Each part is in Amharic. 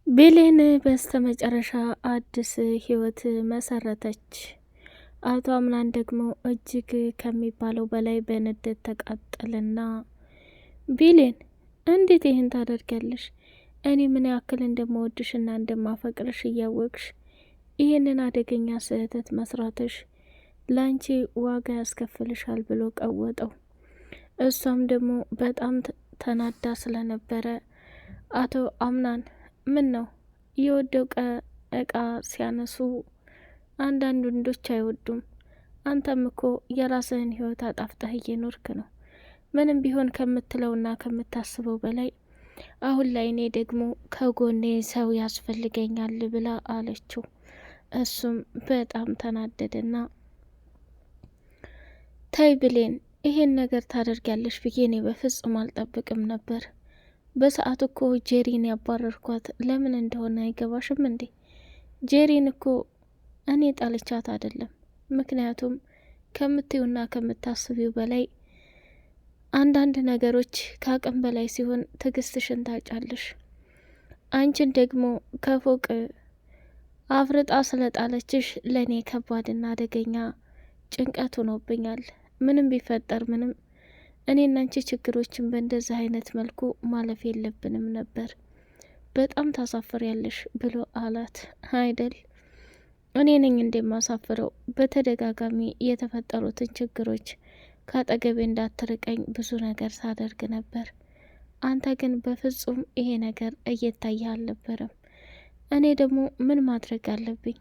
ብሌን በስተመጨረሻ አዲስ ህይወት መሰረተች። አቶ አምናን ደግሞ እጅግ ከሚባለው በላይ በንዴት ተቃጠልና ብሌን እንዴት ይህን ታደርጊያለሽ? እኔ ምን ያክል እንደምወድሽና እንደማፈቅርሽ እያወቅሽ ይህንን አደገኛ ስህተት መስራትሽ ላንቺ ዋጋ ያስከፍልሻል ብሎ ቀወጠው። እሷም ደግሞ በጣም ተናዳ ስለነበረ አቶ አምናን ምን ነው የወደቀ እቃ ሲያነሱ አንዳንድ ወንዶች አይወዱም። አንተም እኮ የራስህን ህይወት አጣፍጠህ እየኖርክ ነው። ምንም ቢሆን ከምትለውና ከምታስበው በላይ አሁን ላይ እኔ ደግሞ ከጎኔ ሰው ያስፈልገኛል ብላ አለችው። እሱም በጣም ተናደደና ተይ ብሌን፣ ይሄን ነገር ታደርጊያለሽ ብዬ እኔ በፍጹም አልጠብቅም ነበር። በሰዓቱ እኮ ጄሪን ያባረርኳት ለምን እንደሆነ አይገባሽም እንዴ? ጄሪን እኮ እኔ ጣልቻት አይደለም። ምክንያቱም ከምትዩና ከምታስቢው በላይ አንዳንድ ነገሮች ከአቅም በላይ ሲሆን ትዕግስትሽን ታጫለሽ። አንቺን ደግሞ ከፎቅ አፍርጣ ስለጣለችሽ ለእኔ ከባድና አደገኛ ጭንቀት ሆኖብኛል። ምንም ቢፈጠር ምንም እኔና አንቺ ችግሮችን በእንደዚህ አይነት መልኩ ማለፍ የለብንም ነበር። በጣም ታሳፍሪያለሽ ብሎ አላት። አይደል እኔ ነኝ እንደማሳፍረው። በተደጋጋሚ የተፈጠሩትን ችግሮች ከአጠገቤ እንዳትርቀኝ ብዙ ነገር ሳደርግ ነበር። አንተ ግን በፍጹም ይሄ ነገር እየታየ አልነበረም። እኔ ደግሞ ምን ማድረግ አለብኝ?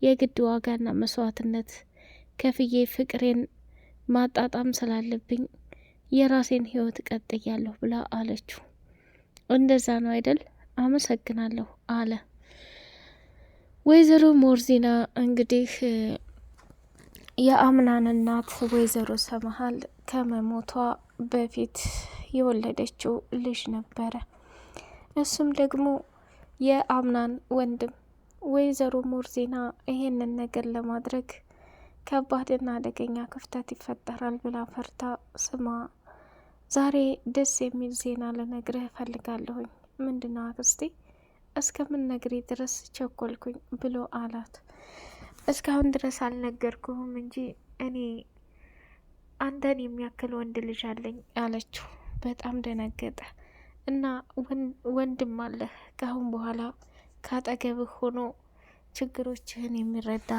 የግድ ዋጋና መስዋዕትነት ከፍዬ ፍቅሬን ማጣጣም ስላለብኝ የራሴን ህይወት ቀጥያለሁ ብላ አለችው። እንደዛ ነው አይደል? አመሰግናለሁ አለ። ወይዘሮ ሞርዚና እንግዲህ የአምናን እናት ወይዘሮ ሰመሃል ከመሞቷ በፊት የወለደችው ልጅ ነበረ። እሱም ደግሞ የአምናን ወንድም። ወይዘሮ ሞርዚና ይሄንን ነገር ለማድረግ ከባድና አደገኛ ክፍተት ይፈጠራል ብላ ፈርታ ስማ ዛሬ ደስ የሚል ዜና ልነግርህ እፈልጋለሁኝ። ምንድነው አክስቴ? እስከምን ነግሬ ድረስ ቸኮልኩኝ ብሎ አላት። እስካሁን ድረስ አልነገርኩህም እንጂ እኔ አንተን የሚያክል ወንድ ልጅ አለኝ አለችው። በጣም ደነገጠ እና ወንድም አለህ? ከአሁን በኋላ ካጠገብህ ሆኖ ችግሮችህን የሚረዳ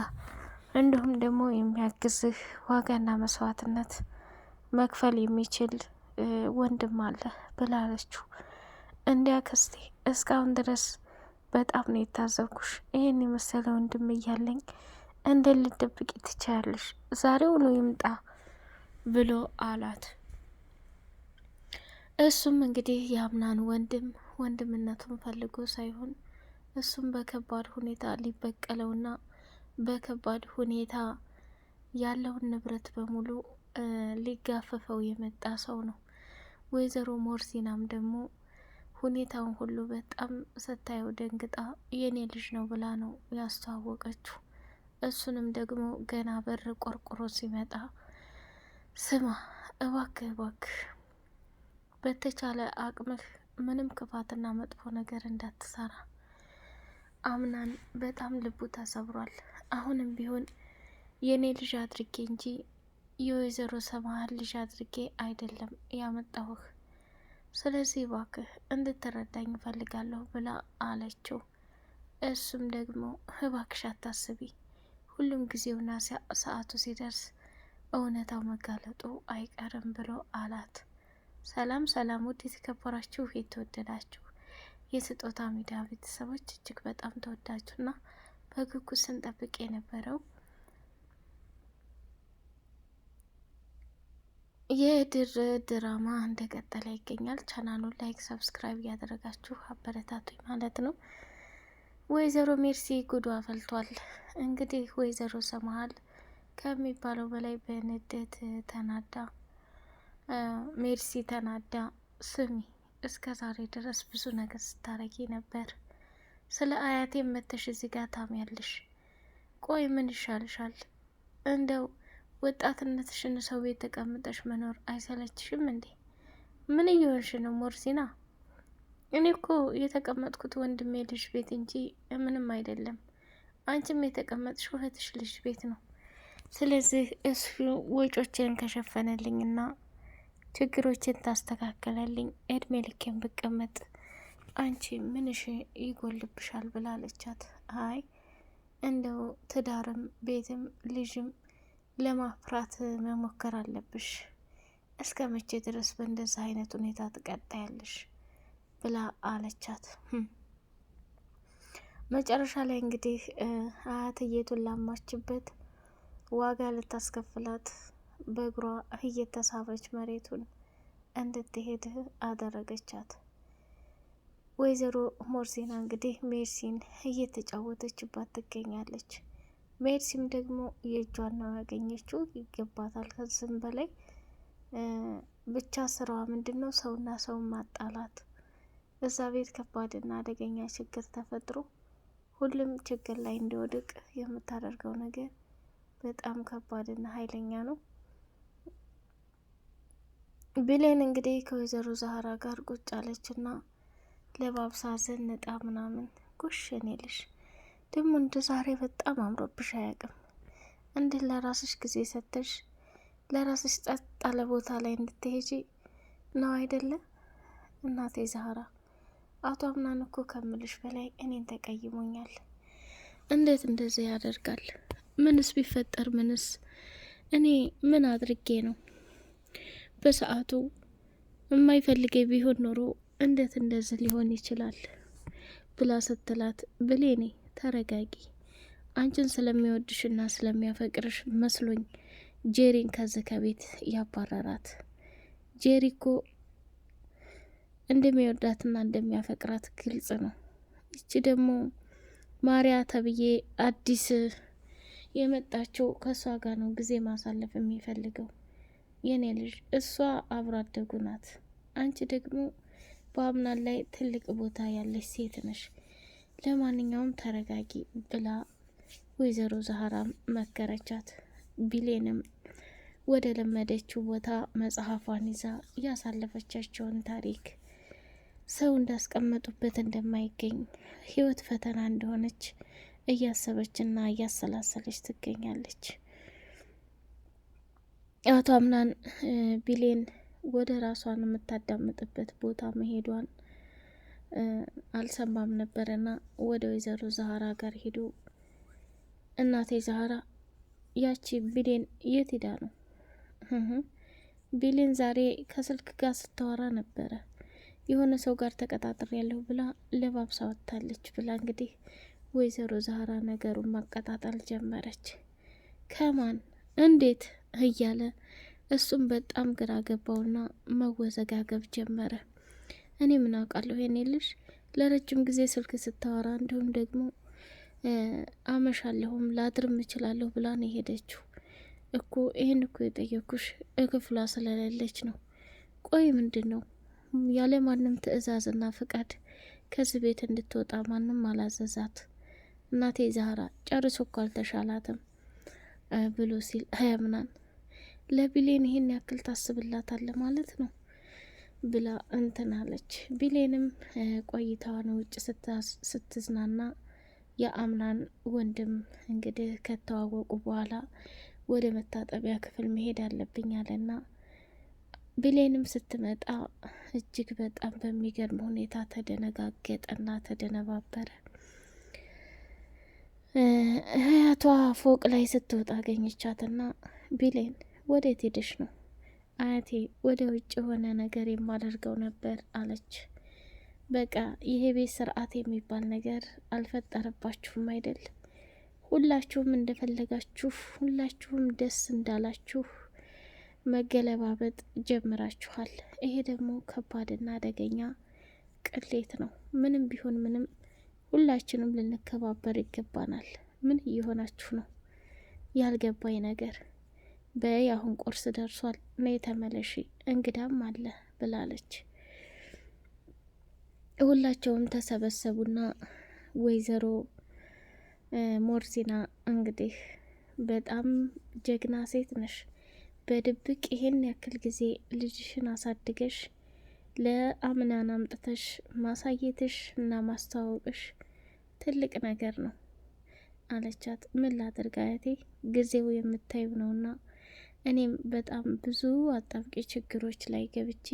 እንዲሁም ደግሞ የሚያግዝህ ዋጋና መስዋዕትነት መክፈል የሚችል ወንድም አለ ብላለችው። እንዲያ አክስቴ እስካሁን ድረስ በጣም ነው የታዘብኩሽ። ይህን የመሰለ ወንድም እያለኝ እንደ ልደብቂ ትችያለሽ? ዛሬውኑ ይምጣ ብሎ አላት። እሱም እንግዲህ የአምናን ወንድምነቱን ፈልጎ ሳይሆን እሱም በከባድ ሁኔታ ሊበቀለውና በከባድ ሁኔታ ያለውን ንብረት በሙሉ ሊጋፈፈው የመጣ ሰው ነው። ወይዘሮ ሞርሲናም ደግሞ ሁኔታውን ሁሉ በጣም ስታየው ደንግጣ የኔ ልጅ ነው ብላ ነው ያስተዋወቀችው። እሱንም ደግሞ ገና በር ቆርቆሮ ሲመጣ ስማ እባክህ በተቻለ አቅምህ ምንም ክፋትና መጥፎ ነገር እንዳትሰራ። አምናን በጣም ልቡ ተሰብሯል። አሁንም ቢሆን የኔ ልጅ አድርጌ እንጂ የወይዘሮ ሰማሃል ልጅ አድርጌ አይደለም ያመጣሁህ። ስለዚህ እባክህ እንድትረዳኝ እፈልጋለሁ ብላ አለችው። እሱም ደግሞ እባክሽ አታስቢ፣ ሁሉም ጊዜውና ሰዓቱ ሲደርስ እውነታው መጋለጡ አይቀርም ብሎ አላት። ሰላም ሰላም! ውድ የተከበራችሁ የተወደዳችሁ የስጦታ ሚዲያ ቤተሰቦች እጅግ በጣም ተወዳጁና በጉጉት ስንጠብቅ የነበረው የድር ድራማ እንደቀጠለ ይገኛል። ቻናሉን ላይክ፣ ሰብስክራይብ እያደረጋችሁ አበረታቱኝ ማለት ነው። ወይዘሮ ሜርሲ ጉዷ ፈልቷል። እንግዲህ ወይዘሮ ሰመሃል ከሚባለው በላይ በንዴት ተናዳ ሜርሲ ተናዳ ስሚ እስከ ዛሬ ድረስ ብዙ ነገር ስታረጊ ነበር። ስለ አያቴ መተሽ እዚህ ጋር ታሚያለሽ። ቆይ ምን ይሻልሻል? እንደው ወጣትነትሽን ሰው ቤት ተቀምጠሽ መኖር አይሰለችሽም እንዴ? ምን እየሆንሽ ነው ሞርሲና? እኔ እኮ የተቀመጥኩት ወንድሜ ልጅ ቤት እንጂ ምንም አይደለም። አንቺም የተቀመጥሽው እህትሽ ልጅ ቤት ነው። ስለዚህ እሱ ወጮችን ከሸፈነልኝና ችግሮችን ታስተካከለልኝ እድሜ ልኬን ብቀመጥ አንቺ ምንሽ ይጎልብሻል ብላለቻት። አይ እንደው ትዳርም ቤትም ልጅም ለማፍራት መሞከር አለብሽ። እስከ መቼ ድረስ በእንደዚህ አይነት ሁኔታ ትቀጣያለሽ? ብላ አለቻት። መጨረሻ ላይ እንግዲህ አያትየቱን ላማችበት ዋጋ ልታስከፍላት በእግሯ እየተሳበች መሬቱን እንድትሄድ አደረገቻት። ወይዘሮ ሞርሲና እንግዲህ ሜርሲን እየተጫወተችባት ትገኛለች። ሜርሲም ደግሞ የእጇን ነው ያገኘችው፣ ይገባታል። ከዚህም በላይ ብቻ ስራዋ ምንድን ነው? ሰውና ሰውን ማጣላት። እዛ ቤት ከባድና አደገኛ ችግር ተፈጥሮ ሁሉም ችግር ላይ እንዲወድቅ የምታደርገው ነገር በጣም ከባድና ኃይለኛ ነው። ብሌን እንግዲህ ከወይዘሮ ዛህራ ጋር ቁጭ አለችና ለባብሳ ዘንጣ ምናምን ጉሽ እኔ ልሽ ደግሞ እንደ ዛሬ በጣም አምሮብሽ አያውቅም። እንዲህ ለራስሽ ጊዜ ሰተሽ ለራስሽ ጸጥ ያለ ቦታ ላይ እንድትሄጂ ነው አይደለ? እናቴ ዛህራ አቶ አምናን እኮ ከምልሽ በላይ እኔን ተቀይሞኛል። እንዴት እንደዚህ ያደርጋል? ምንስ ቢፈጠር ምንስ እኔ ምን አድርጌ ነው? በሰዓቱ የማይፈልገኝ ቢሆን ኖሮ እንዴት እንደዚህ ሊሆን ይችላል? ብላ ስትላት ብሌኔ ተረጋጊ፣ አንቺን ስለሚወድሽና ስለሚያፈቅርሽ መስሎኝ ጄሪን ከዚህ ከቤት ያባረራት። ጄሪ እኮ እንደሚወዳትና እንደሚያፈቅራት ግልጽ ነው። ይቺ ደግሞ ማሪያ ተብዬ አዲስ የመጣችው ከእሷ ጋር ነው ጊዜ ማሳለፍ የሚፈልገው። የኔ ልጅ እሷ አብሮ አደጉ ናት። አንቺ ደግሞ በአምናን ላይ ትልቅ ቦታ ያለች ሴት ነሽ። ለማንኛውም ተረጋጊ ብላ ወይዘሮ ዛህራ መከረቻት። ቢሌንም ወደ ለመደችው ቦታ መጽሐፏን ይዛ ያሳለፈቻቸውን ታሪክ ሰው እንዳስቀመጡበት እንደማይገኝ ህይወት ፈተና እንደሆነች እያሰበችና እያሰላሰለች ትገኛለች። አቶ አምናን ቢሌን ወደ ራሷን የምታዳምጥበት ቦታ መሄዷን አልሰማም ነበርና ወደ ወይዘሮ ዛህራ ጋር ሄዱ። እናቴ ዛህራ ያቺ ቢሌን የት ሄዳ ነው? ቢሌን ዛሬ ከስልክ ጋር ስታወራ ነበረ። የሆነ ሰው ጋር ተቀጣጥር ያለሁ ብላ ለባብሳ ወጥታለች ብላ እንግዲህ ወይዘሮ ዛህራ ነገሩን ማቀጣጠል ጀመረች። ከማን እንዴት እያለ እሱም በጣም ግራ ገባውና መወዘጋገብ ጀመረ። እኔ ምን አውቃለሁ የኔ ልጅ ለረጅም ጊዜ ስልክ ስታወራ እንዲሁም ደግሞ አመሻለሁም ላድርም እችላለሁ ብላ ነው የሄደችው እኮ። ይህን እኮ የጠየኩሽ እክፍሏ ስለሌለች ነው። ቆይ ምንድን ነው ያለ ማንም ትዕዛዝና ፍቃድ ከዚህ ቤት እንድትወጣ ማንም አላዘዛት? እናቴ ዛህራ ጨርሶ እኮ አልተሻላትም ብሎ ሲል አያምናን ለቢሌን ይህን ያክል ታስብላታለ ማለት ነው ብላ እንትን አለች። ቢሌንም ቆይታዋን ውጭ ስትዝናና የአምናን ወንድም እንግዲህ ከተዋወቁ በኋላ ወደ መታጠቢያ ክፍል መሄድ አለብኝ አለና ቢሌንም ስትመጣ እጅግ በጣም በሚገርም ሁኔታ ተደነጋገጠና ተደነባበረ። እህቷ ፎቅ ላይ ስትወጣ አገኘቻትና ቢሌን ወዴት ሄደሽ ነው? አያቴ ወደ ውጭ የሆነ ነገር የማደርገው ነበር አለች። በቃ ይሄ ቤት ስርዓት የሚባል ነገር አልፈጠረባችሁም አይደል? ሁላችሁም እንደፈለጋችሁ፣ ሁላችሁም ደስ እንዳላችሁ መገለባበጥ ጀምራችኋል። ይሄ ደግሞ ከባድና አደገኛ ቅሌት ነው። ምንም ቢሆን ምንም ሁላችንም ልንከባበር ይገባናል። ምን እየሆናችሁ ነው? ያልገባኝ ነገር በይ አሁን ቁርስ ደርሷል፣ ነይ ተመለሺ፣ እንግዳም አለ ብላለች። ሁላቸውም ተሰበሰቡና ወይዘሮ ሞርሲና እንግዲህ በጣም ጀግና ሴት ነሽ፣ በድብቅ ይሄን ያክል ጊዜ ልጅሽን አሳድገሽ ለአምናን አምጥተሽ ማሳየትሽ እና ማስተዋወቅሽ ትልቅ ነገር ነው አለቻት። ምን ላድርግ አያቴ፣ ጊዜው የምታዩ ነውና እኔም በጣም ብዙ አጣብቂ ችግሮች ላይ ገብቼ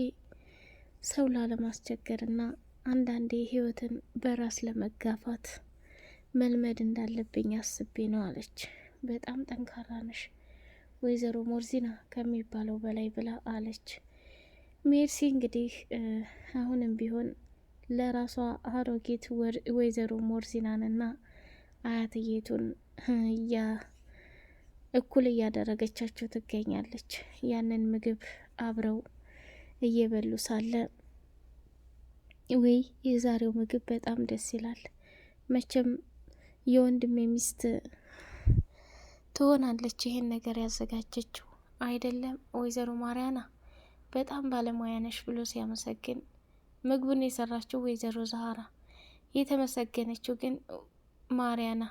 ሰው ላለማስቸገርና አንዳንዴ ህይወትን በራስ ለመጋፋት መልመድ እንዳለብኝ አስቤ ነው አለች። በጣም ጠንካራ ነሽ ወይዘሮ ሞርዚና ከሚባለው በላይ ብላ አለች። ሜርሲ እንግዲህ አሁንም ቢሆን ለራሷ አሮጊት ወይዘሮ ሞርዚናንና አያትዬቱን እኩል እያደረገቻቸው ትገኛለች። ያንን ምግብ አብረው እየበሉ ሳለ ወይ የዛሬው ምግብ በጣም ደስ ይላል፣ መቼም የወንድሜ ሚስት ትሆናለች ይሄን ነገር ያዘጋጀችው አይደለም ወይዘሮ ማርያና በጣም ባለሙያ ነሽ ብሎ ሲያመሰግን፣ ምግቡን የሰራችው ወይዘሮ ዛሃራ፣ የተመሰገነችው ግን ማርያና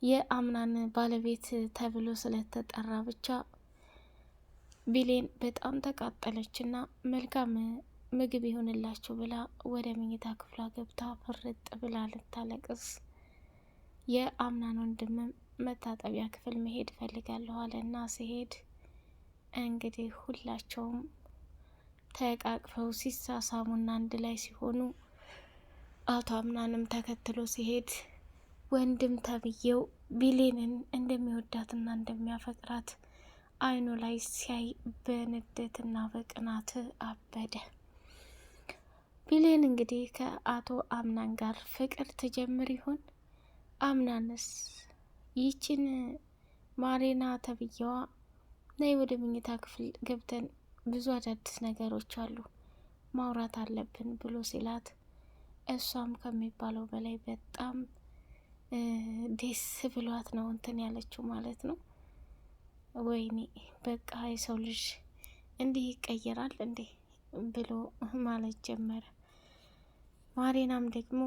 የአምናን ባለቤት ተብሎ ስለተጠራ ብቻ ቢሌን በጣም ተቃጠለችና መልካም ምግብ ይሆንላችሁ ብላ ወደ መኝታ ክፍሏ ገብታ ፍርጥ ብላ ልታለቅስ፣ የአምናን ወንድምም መታጠቢያ ክፍል መሄድ ፈልጋለሁ አለና ሲሄድ እንግዲህ ሁላቸውም ተቃቅፈው ሲሳሳሙና አንድ ላይ ሲሆኑ አቶ አምናንም ተከትሎ ሲሄድ ወንድም ተብዬው ቢሌንን እንደሚወዳትና እንደሚያፈቅራት አይኑ ላይ ሲያይ በንዴትና በቅናት አበደ። ቢሌን እንግዲህ ከአቶ አምናን ጋር ፍቅር ትጀምር ይሆን? አምናንስ ይችን ማሬና ተብዬዋ ነይ ወደ መኝታ ክፍል ገብተን ብዙ አዳዲስ ነገሮች አሉ ማውራት አለብን ብሎ ሲላት እሷም ከሚባለው በላይ በጣም ደስ ብሏት ነው እንትን ያለችው ማለት ነው። ወይኔ በቃ የሰው ልጅ እንዲህ ይቀየራል እንዴ ብሎ ማለት ጀመረ። ማሬናም ደግሞ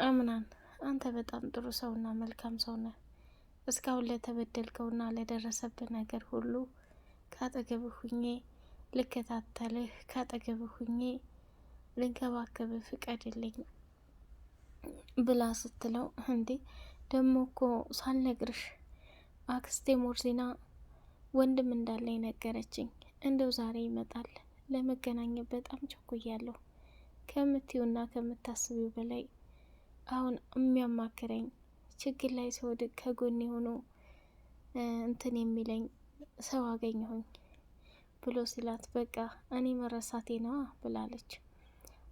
አምናን አንተ በጣም ጥሩ ሰውና መልካም ሰው ነህ፣ እስካሁን ለተበደልከውና ለደረሰብህ ነገር ሁሉ ካጠገብህ ሁኜ ልከታተልህ፣ ካጠገብህ ሁኜ ልንከባከብህ ፍቀድልኝ ብላ ስትለው፣ እንዴ ደሞ እኮ ሳልነግርሽ አክስቴ ሞርዚና ወንድም እንዳለኝ ነገረችኝ። እንደው ዛሬ ይመጣል፣ ለመገናኘት በጣም ቸኩያለሁ። ከምትዩና ከምታስቢው በላይ አሁን የሚያማክረኝ ችግር ላይ ሲወድቅ ከጎን የሆኑ እንትን የሚለኝ ሰው አገኘሁኝ ብሎ ሲላት፣ በቃ እኔ መረሳቴ ነዋ ብላለች።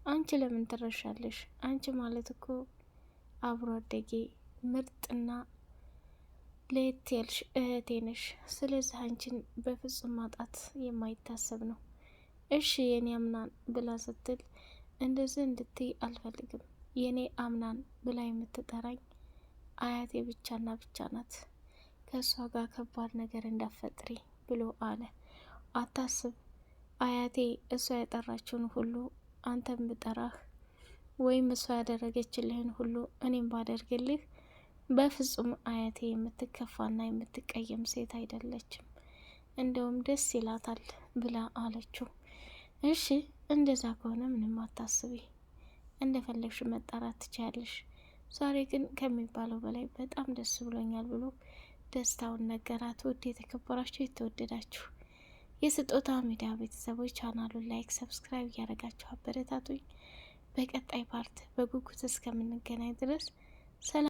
አንቺ ለምን ትረሻለሽ? አንቺ ማለት እኮ አብሮ አደጌ ምርጥና ለየት ያልሽ እህቴ ነሽ። ስለዚህ አንቺን በፍጹም ማጣት የማይታሰብ ነው። እሺ የኔ አምናን ብላ ስትል፣ እንደዚህ እንድትይ አልፈልግም። የኔ አምናን ብላ የምትጠራኝ አያቴ ብቻና ብቻ ናት። ከእሷ ጋር ከባድ ነገር እንዳፈጥሪ ብሎ አለ። አታስብ አያቴ እሷ የጠራችውን ሁሉ አንተን ብጠራህ ወይም እሷ ያደረገችልህን ሁሉ እኔም ባደርግልህ በፍጹም አያቴ የምትከፋና የምትቀየም ሴት አይደለችም፣ እንደውም ደስ ይላታል ብላ አለችው። እሺ እንደዛ ከሆነ ምንም አታስቢ፣ እንደፈለግሽ መጣራት ትችያለሽ። ዛሬ ግን ከሚባለው በላይ በጣም ደስ ብሎኛል ብሎ ደስታውን ነገራት። ውድ የተከበራችሁ የተወደዳችሁ የስጦታ ሚዲያ ቤተሰቦች ቻናሉን ላይክ፣ ሰብስክራይብ እያደረጋችሁ አበረታቱኝ። በቀጣይ ፓርት በጉጉት እስከምንገናኝ ድረስ ሰላም